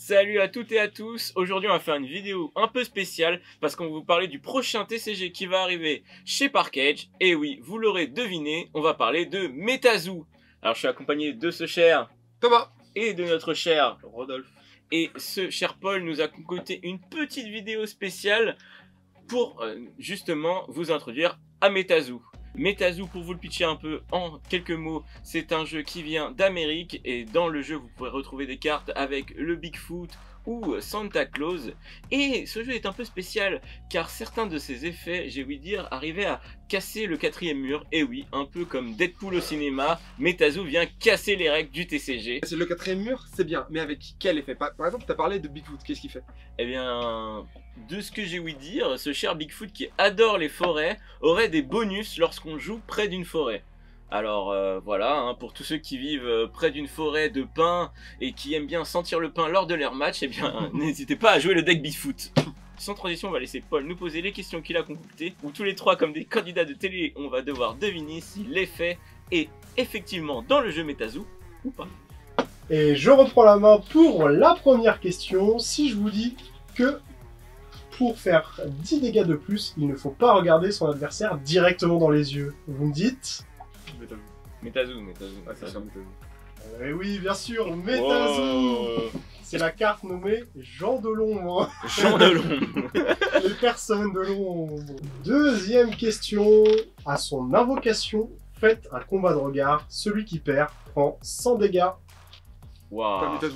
Salut à toutes et à tous, aujourd'hui on va faire une vidéo un peu spéciale parce qu'on va vous parler du prochain TCG qui va arriver chez Parkage. Et oui, vous l'aurez deviné, on va parler de MetaZoo. Alors je suis accompagné de ce cher Thomas et de notre cher Rodolphe. Et ce cher Paul nous a concocté une petite vidéo spéciale pour justement vous introduire à MetaZoo. MetaZoo, pour vous le pitcher un peu en quelques mots, c'est un jeu qui vient d'Amérique et dans le jeu vous pourrez retrouver des cartes avec le Bigfoot ou Santa Claus. Et ce jeu est un peu spécial car certains de ses effets, j'ai ouï dire, arrivaient à casser le quatrième mur. Et oui, un peu comme Deadpool au cinéma, MetaZoo vient casser les règles du TCG. C'est le quatrième mur, c'est bien, mais avec quel effet? Par exemple, tu as parlé de Bigfoot, qu'est-ce qu'il fait? Eh bien, de ce que j'ai ouï dire, ce cher Bigfoot qui adore les forêts aurait des bonus lorsqu'on joue près d'une forêt. Alors voilà, hein, pour tous ceux qui vivent près d'une forêt de pins et qui aiment bien sentir le pin lors de leur match, eh bien n'hésitez pas à jouer le deck Bigfoot. Sans transition, on va laisser Paul nous poser les questions qu'il a concoctées, où tous les trois, comme des candidats de télé, on va devoir deviner si l'effet est effectivement dans le jeu MetaZoo ou pas. Et je reprends la main pour la première question. Si je vous dis que pour faire 10 dégâts de plus, il ne faut pas regarder son adversaire directement dans les yeux, vous me dites? MetaZoo. Ah, c'est sûr, MetaZoo. Eh oui, bien sûr, MetaZoo. C'est la carte nommée Jean de l'ombre. Jean de l'ombre. Les personnes de l'ombre. Deuxième question. À son invocation, faites un combat de regard. Celui qui perd prend 100 dégâts. Pas Waouh. MetaZoo.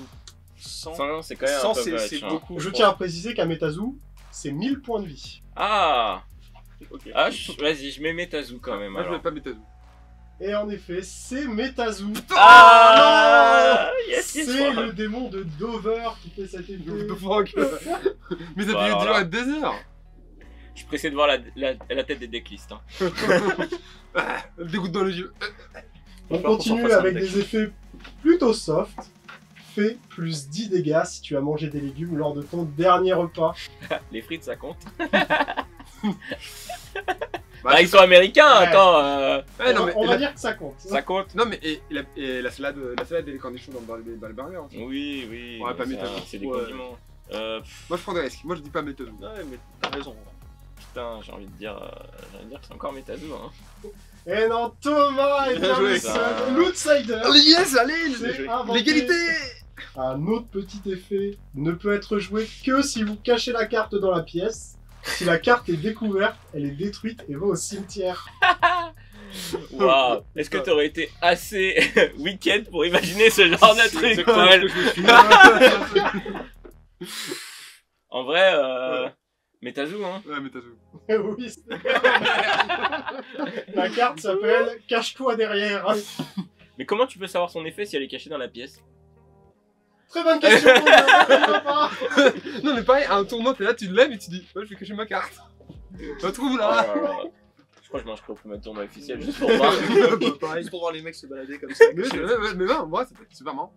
100, c'est quand même 100, un peu c'est vache, hein. beaucoup. Je tiens à préciser qu'à MetaZoo, c'est 1000 points de vie. Ah, Ok. ah vas-y, je mets MetaZoo quand même. Moi, je Alors. mets pas MetaZoo. Et en effet, c'est MetaZoo. Ah, yes, C'est le démon de Dover qui fait cet effet. What the fuck. Mais ça Bah, fait voilà. à 2 heures. Je suis pressé de voir la tête des decklists. Hein. Ah, elle me dégoûte dans les yeux. On Faut qu'on continue s'en fasse un avec deck. des effets plutôt soft. Fais plus 10 dégâts si tu as mangé des légumes lors de ton dernier repas. Les frites, ça compte. Bah, Bah, ils sont américains, Ouais. attends. Ouais, non, mais On va dire que ça compte. Ça compte. Non, mais et la salade et les cornichons dans le burger aussi. Oui, oui. Ouais, pas ça, MetaZoo. c'est des Ouais. condiments. Moi, je prends des risques. Moi, je dis pas MetaZoo. Ouais, mais t'as raison. Putain, j'ai envie de dire que c'est encore MetaZoo. Hein. Et non, Thomas est bien joué. le seul. L'outsider. Yes, allez. C'est inventé. L'égalité. Un autre petit effet ne peut être joué que si vous cachez la carte dans la pièce. Si la carte est découverte, elle est détruite et va au cimetière. Waouh. Est-ce que t'aurais été assez week-end pour imaginer ce genre de C'est truc, exactement Paul? ce que je me suis. En vrai, MetaZoo, hein. Ouais, MetaZoo. Oui, c'est la carte s'appelle Cache-toi derrière. Mais comment tu peux savoir son effet si elle est cachée dans la pièce? Très bonne question. Thomas. Non, mais pareil, à un tournoi, t'es là, tu le lèves et tu dis, ouais, je vais cacher ma carte. Retrouve Oh là. là là. Je crois que je m'inscris au premier tournoi officiel juste pour voir. Pareil. Juste pour voir les mecs se balader comme ça. Mais non, moi, c'est super marrant.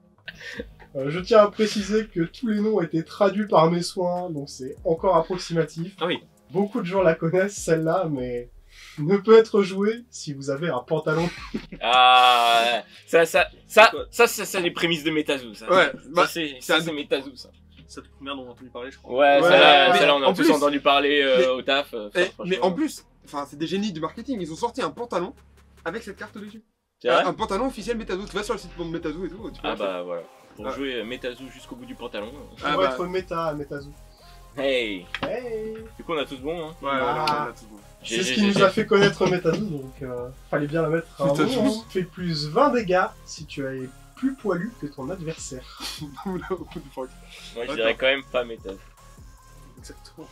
Je tiens à préciser que tous les noms ont été traduits par mes soins, donc c'est encore approximatif. Ah oui. Beaucoup de gens la connaissent, celle-là, mais ne peut être jouée si vous avez un pantalon. Ah, ça, les prémices de MetaZoo, ça. Ouais, bah, c'est c'est un- MetaZoo, ça. Cette première dont on a entendu parler, je crois. Ouais, Ouais, celle-là, on a en tous plus- entendu parler mais- au taf. mais franchement. en plus, enfin, c'est des génies du marketing. Ils ont sorti un pantalon avec cette carte dessus. C'est vrai. Un pantalon officiel MetaZoo. Tu vas sur le site de MetaZoo et tout. Tu peux Ah l'acheter. bah voilà. Pour Ah. jouer MetaZoo jusqu'au bout du pantalon. Pour Ah bah. être méta à MetaZoo. Hey. Hey. Du coup, on a tous bon, hein. Ouais, Ah. là, tout bon. C'est ce qui nous a fait connaître MetaZoo, donc fallait bien la mettre à un MetaZoo. moment. Fais plus 20 dégâts si tu es plus poilu que ton adversaire. Oula, what the fuck. Moi, je dirais quand même pas MetaZoo. Exactement.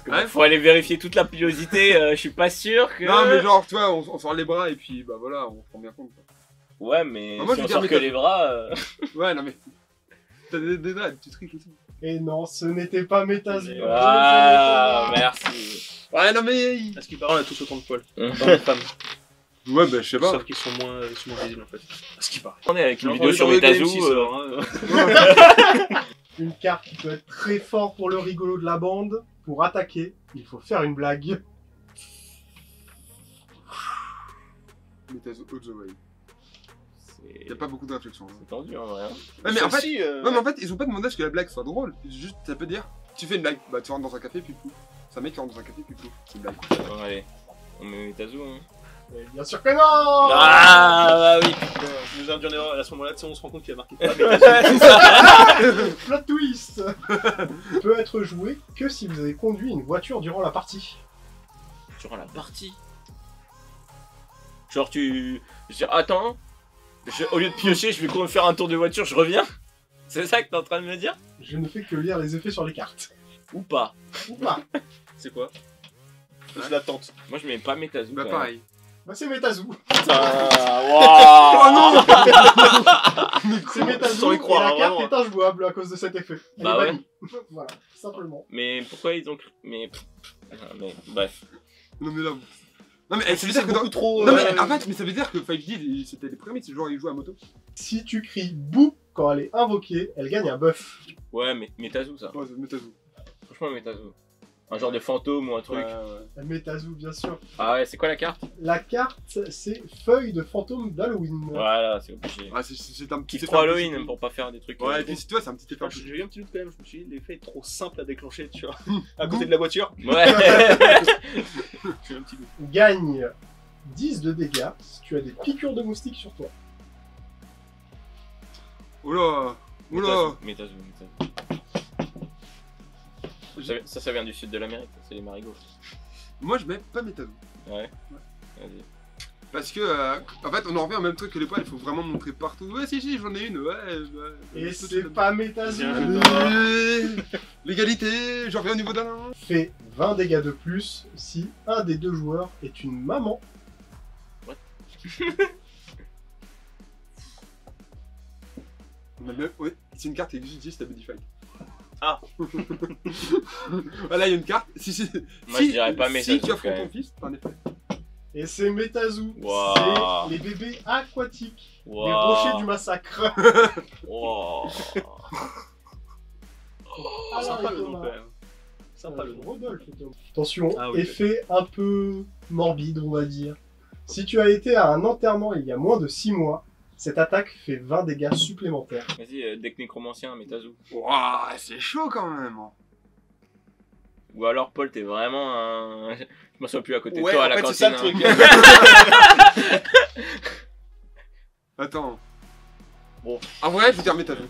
Ouais. Faut aller vérifier toute la pilosité. Je suis pas sûr que. Non, mais genre, tu vois, on sort les bras et puis bah voilà, on se rend bien compte. Quoi. Ouais, mais Ah, moi, si je on veux sort dire que les bras. Ouais, non, mais. T'as des draps, des petits trucs et tout. Et non, ce n'était pas MetaZoo. Ah, merci. Ouais, non, mais. À ce qui paraît, on a tous autant de poils. On Dans les femmes. Ouais, bah, je sais pas. Sauf qu'ils sont moins visibles en fait. À ce qui paraît. est avec une J'ai vidéo entendu sur parler de MetaZoo. M6, alors, hein. Une carte qui peut être très fort pour le rigolo de la bande. Pour attaquer, il faut faire une blague. MetaZoo all the way. C'est Y a pas beaucoup de réflexion. c'est tendu en vrai. Hein. Ouais, mais en fait, Celle-ci, ouais, mais en fait, ils ont pas demandé à ce que la blague soit drôle. Juste, ça peut dire, tu fais une blague, bah tu rentres dans un café, puis pouf. C'est un mec qui rentre dans un café, puis pouf. C'est une blague. Bon, allez, on met Métazou. Hein. Mais bien sûr que non. Ah, bah oui. putain, je nous ai induit en erreur. À ce moment-là, tu sais, on se rend compte qu'il a marqué. Plot twist. Peut être joué que si vous avez conduit une voiture durant la partie. Durant la partie. Genre tu... Je dis, attends, au lieu de piocher, je vais faire un tour de voiture, je reviens. C'est ça que t'es en train de me dire? Je ne fais que lire les effets sur les cartes. Ou pas? Ou pas. C'est quoi? Je l'attente. Moi je mets pas Métazou. Bah quand même. pareil. Bah c'est Métazou. Putain, waouh. Oh non. C'est Métazou Sans y et croire, la carte vraiment. est injouable à cause de cet effet. Elle Bah est ouais. bannie. Voilà, simplement. Mais pourquoi ils ont... Mais bref. Non mais là. Non mais ça veut dire que beaucoup trop. Non mais en fait, mais ça veut dire que 5D c'était les premiers, c'est genre ils jouent à moto. Si tu cries bouh quand elle est invoquée, elle gagne un buff. Ouais, mais Métazou ça. Ouais, c'est Métazou. Franchement Métazou. Un genre de fantôme ou un truc. Métazou, bien sûr. Ah ouais, c'est quoi la carte? La carte, c'est feuille de fantôme d'Halloween. Voilà, c'est obligé. Ah, c'est un petit Qui effet croit un peu Halloween stupide. pour pas faire des trucs... Ouais, et puis si tu vois, c'est un petit effet un Enfin, peu. j'ai eu un petit doute quand même, je me suis dit, l'effet est trop simple à déclencher, tu vois. À côté de la voiture. Ouais. J'ai eu un petit doute. Gagne 10 de dégâts si tu as des piqûres de moustiques sur toi. Oula. Oula. Métazou. Ça vient du sud de l'Amérique, c'est les marigots. Moi je mets pas Métazou. Ouais. Vas-y. Parce que, en fait, on en revient au même truc que les poils, il faut vraiment montrer partout. Ouais, si, j'en ai une, ouais. Et c'est pas Métazou. Bien. L'égalité, j'en reviens au niveau d'un. Fait 20 dégâts de plus si un des deux joueurs est une maman. Ouais, c'est une carte qui existe à Modify. Ah. Voilà, il y a une carte. Moi, je dirais pas Métazou, Si tu affrontes quand ton même. fils, t'as un effet. Et c'est Métazou. Wow. C'est les bébés aquatiques. Wow. Les rochers du massacre. Wow. Alors, Sympa le nom Thomas. quand même. Sympa le nom. Rodolphe, Thomas. Attention, Ah oui, effet un peu morbide, on va dire. Si tu as été à un enterrement il y a moins de 6 mois, cette attaque fait 20 dégâts supplémentaires. Vas-y, deck nécromancien, Métazou. Ouah, c'est chaud quand même. Ou alors, Paul, t'es vraiment un... Je m'en souviens plus à côté de Ouais, toi à en la fait, c'est cantine. ça le truc. Attends. Bon. En vrai, je vais dire Métazou.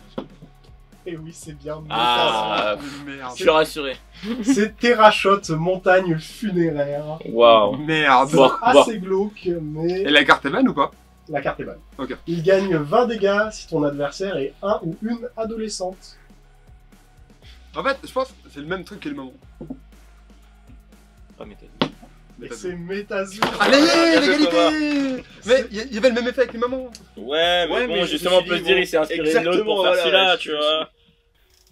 Et oui, c'est bien Ah, Merde. je suis rassuré. Métazou. C'est Terrachotte, montagne funéraire. Waouh. Merde. Bon. Assez glauque, mais Et la carte est bonne ou pas? la carte est bonne. Ok. Il gagne 20 dégâts si ton adversaire est un ou une adolescente. En fait, je pense que c'est le même truc que le moment. Pas Métazou. Et c'est Métazou. Allez, Bien joué, l'égalité. Mais il y avait le même effet avec les mamans. Ouais, mais Ouais, bon, mais je justement, me on suis peut dit, se dire, bon, il s'est inspiré de l'autre exactement, pour faire voilà, celui-là, ouais, tu je- vois.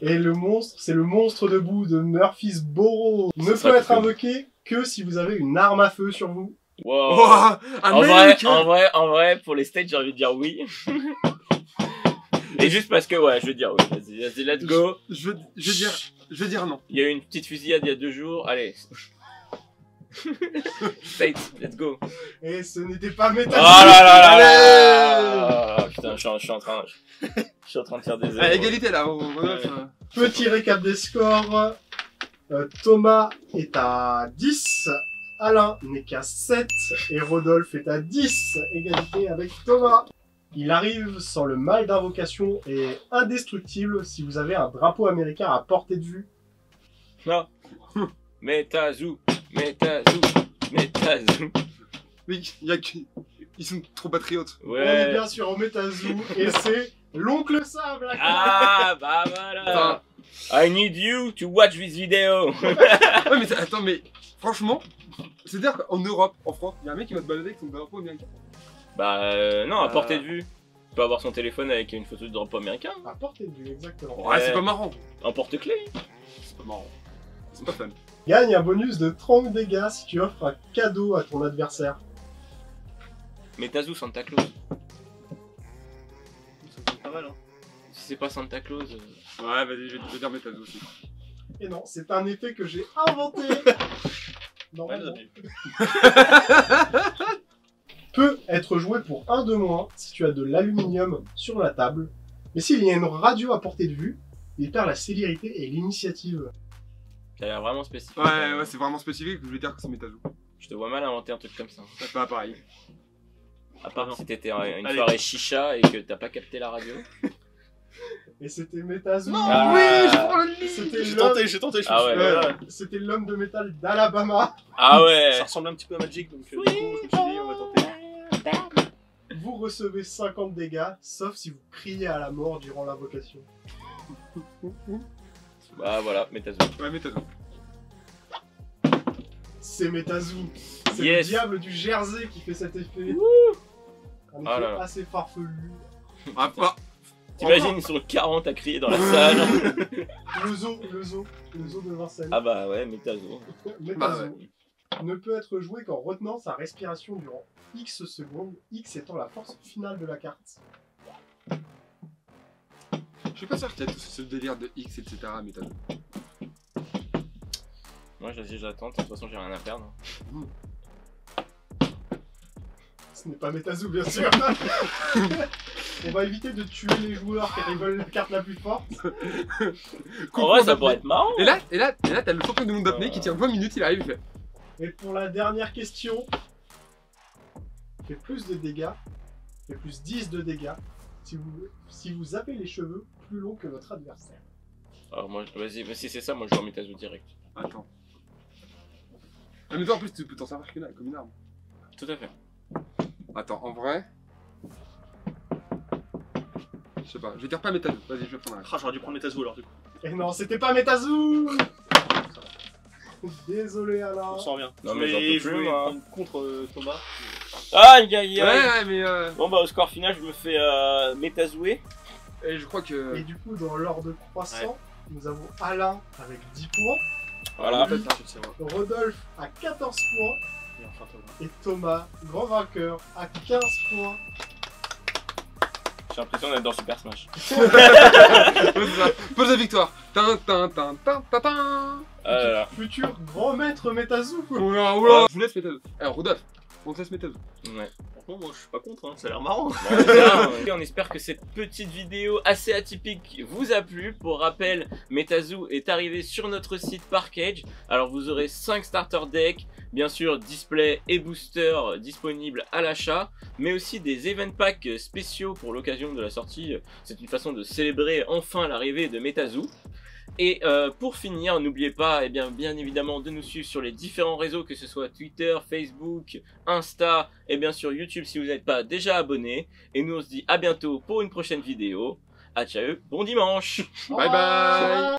Et le monstre, c'est le monstre debout de Murphy's Borrow. Ne Ça peut sera être cool. invoqué que si vous avez une arme à feu sur vous. Wow. Ouah, un mec. En vrai, pour les stages, j'ai envie de dire oui. Et juste parce que, ouais, je veux dire oui. Vas-y, let's go. Je veux dire non. Il y a eu une petite fusillade il y a 2 jours. Allez. States, let's go. Et ce n'était pas Oh Métazou. là là Allez. là là. Putain, je suis en train de faire des À erreurs. égalité là. Ouais. Petit récap des scores. Thomas est à 10. Alain n'est qu'à 7. Et Rodolphe est à 10. Égalité avec Thomas. Il arrive sans le mal d'invocation et est indestructible si vous avez un drapeau américain à portée de vue. Non. Métazou. Mais il y a que- ils sont trop patriotes. On est Ouais. bien sûr au Métazou et c'est l'oncle Sable. Ah, bah voilà. I need you to watch this video. Ouais, mais attends, mais franchement, c'est-à-dire qu'en Europe, en France, il y a un mec qui va te balader avec son drapeau américain. Bah non, à portée de vue. Tu peux avoir son téléphone avec une photo de drapeau américain. À portée de vue, exactement. Ouais, c'est pas marrant. Un porte-clés. C'est pas marrant. C'est pas fun. Gagne un bonus de 30 dégâts si tu offres un cadeau à ton adversaire. Métazou, Santa Claus. Ça sonne pas mal, hein. Si c'est pas Santa Claus. Ouais, vas-y, je vais dire Métazou aussi. Et non, c'est un effet que j'ai inventé. Ouais, Normalement. vous avez- Peut Être joué pour 1 de moins si tu as de l'aluminium sur la table. Mais s'il y a une radio à portée de vue, il perd la célérité et l'initiative. Ça a l'air vraiment spécifique. Ouais, c'est vraiment spécifique, je voulais dire que c'est Métazou. Je te vois mal inventer un truc comme ça. C'est pas pareil. À part Non. si t'étais une Allez. soirée chicha et que t'as pas capté la radio. Et c'était Métazou. Ah. Oui, je prends le lit. C'était J'ai l'homme- tenté, je Ah ouais. Ouais, c'était l'homme de métal d'Alabama. Ah ouais. Ça ressemble un petit peu à Magic, donc du coup, je me suis dit, on va tenter. Vous recevez 50 dégâts, sauf si vous criez à la mort durant l'invocation. Bah voilà, Métazou. Ouais, Métazou. C'est Métazou. C'est Yes. le diable du Jersey qui fait cet effet. Un effet Ah là là. assez farfelu. Ah, pas. T'imagines, ils sont 40 à crier dans la salle. Le zoo de Vincennes. Ah bah ouais, Métazou. Métazou ne peut être joué qu'en retenant sa respiration durant X secondes, X étant la force finale de la carte. Je suis pas sûr qu'il y a tout ce délire de X, etc. Métazou. Moi j'attends, de toute façon j'ai rien à perdre. Ce n'est pas Métazou, bien sûr. On va éviter de tuer les joueurs qui veulent la carte la plus forte. En vrai ça pourrait être marrant. Et là, t'as le champion du monde d'apnée qui tient 20 minutes, il arrive, il fait. Et pour la dernière question, fait plus de dégâts, fait plus 10 de dégâts, si vous avez les cheveux plus longs que votre adversaire. Alors moi, vas-y, si c'est ça, moi je joue en Métazou direct. Attends. Ah, mais toi en plus, tu peux t'en servir comme une arme. Tout à fait. Attends, en vrai. Je sais pas, je vais dire pas Métazou. Vas-y, je vais prendre un. Ah, j'aurais dû prendre Métazou alors, du coup. Et non, c'était pas Métazou. Désolé Alain. On s'en revient. Non, mais j'en peux je plus, voulais moi. prendre contre Thomas. Aïe aïe aïe. Ouais, mais Bon bah au score final, je me fais Métazouer. Et je crois que. Et du coup, dans l'ordre croissant, nous avons Alain avec 10 points, Voilà. Peut-être ça. Je sais pas. Rodolphe à 14 points Et enfin Thomas. et Thomas, grand vainqueur, à 15 points. J'ai l'impression d'être dans Super Smash. Ouais, c'est ça. Pose la victoire. Tin, tin, tin, tin, tin, tin. Ah là là. Futur grand maître Métazou. Oula, oula. Je vous laisse Métazou. Alors, Rodolphe, on te laisse Métazou. Ouais. Franchement, moi je suis pas contre, hein. Ça a l'air marrant. On espère que cette petite vidéo assez atypique vous a plu. Pour rappel, Métazou est arrivé sur notre site Parkage. Alors vous aurez 5 starter decks, bien sûr display et booster disponibles à l'achat, mais aussi des event packs spéciaux pour l'occasion de la sortie. C'est une façon de célébrer enfin l'arrivée de Métazou. Et pour finir, n'oubliez pas bien évidemment de nous suivre sur les différents réseaux, que ce soit Twitter, Facebook, Insta et bien sûr YouTube si vous n'êtes pas déjà abonné. Et nous on se dit à bientôt pour une prochaine vidéo. À ciao, bon dimanche. Bye bye.